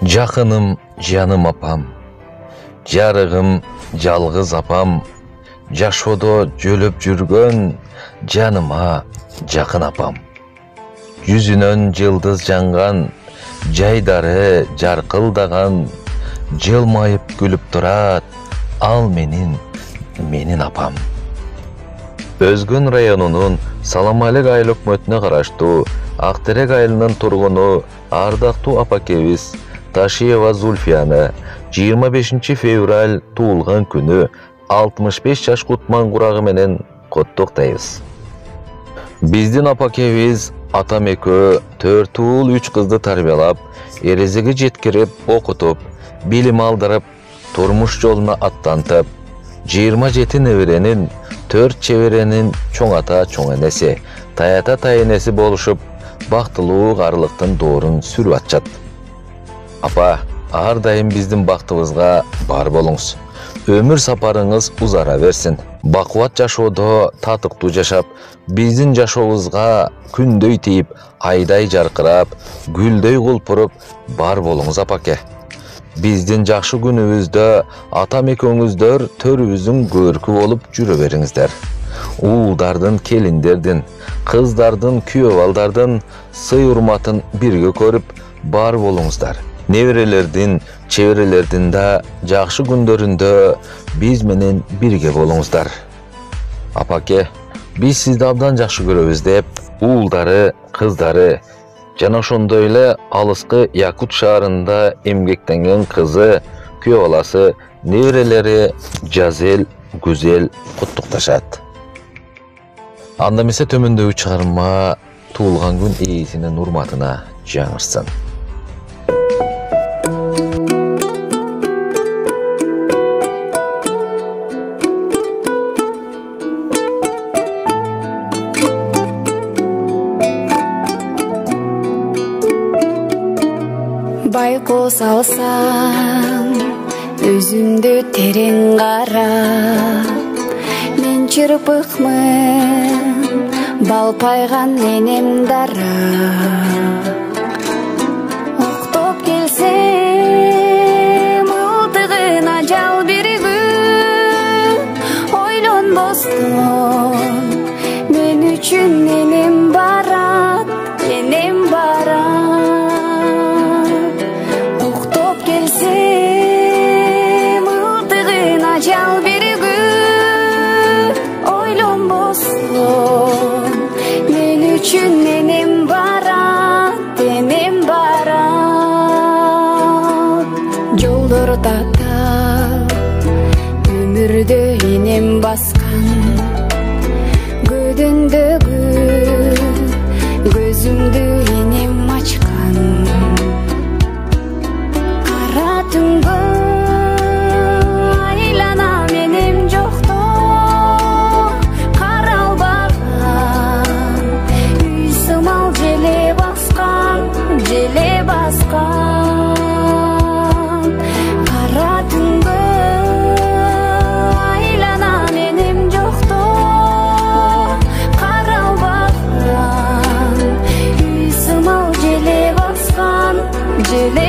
Жақыным, жаным апам, жарығым, жалғыз апам, жашоодо жөлөп жүргөн жаныма жақын апам. Жүзүнөн жылдыз жанган, жайдары жарқылдаган, жылмайып күлүп турат, ал менин апам. Өзгөн районунун Саламалек айыл өкмөтүнө караштуу Актерек айылынын тургуну ардактуу апакебиз Ташиева Зульфияны 25 февраль туулган күнү 65 жаш кутман курагы менен коттуктайбыз. Биздин апакебиз атам экөө 4 уул 3 кызды тарбиялап, эрезеге жеткирип, окутуп, билим алдырып, турмуш жолуна аттантып, 27 неберенин, 4 чеберенин чоң ата чоң энеси, таята тайенеси болушуп, бактылуу карлыктын доорун сүрүп атышат. Апа, ар дайым биздин бактыбызга бар болуңуз. Өмүр сапарыңыз узара берсин. Бакубат жашоодо татыктуу жашап, биздин жашообузга күндөй тийип, айдай жаркырап, гүлдөй кулпуруп бар болуңуз апаке. Биздин жакшы күнүбүздө атам экөөңүздөр төрүбүздүн көркү болуп жүрө бериңиздер. Уулдардын, келиндердин, кыздардын, күйөө балдардын сый урматын бирге көрүп бар болуңуздар. Неберелердин, чеберелердин да жакшы күндөрүндө биз менен бирге болуңуздар. Апаке, биз сизди абдан жакшы көрөбүз деп, уулдары, кыздары, жана ошондой эле алыскы Якут шаарында эмгектенген кызы, күйөө баласы, неберелери Жазел, Гүзел куттукташат. Анда эмесе төмөндөгү чыгарма туулган күн ээсинин урматына жаңырсын. Байкоо салсам, өзүмдү терең кара, мен чырпыкмын, балпайган энем дара. Октоп келсем, ылдыгын ажал биригү, ойлонбостон, мен үчүн энем барат, энем барат. Ажал биригү, ойлонбостон, мен үчүн энем барат, энем барат. Жолдор татаал, өмүрдө энем баскан, көдөндөгү көзүмдү энем ачкан. Кара түнгө Jelly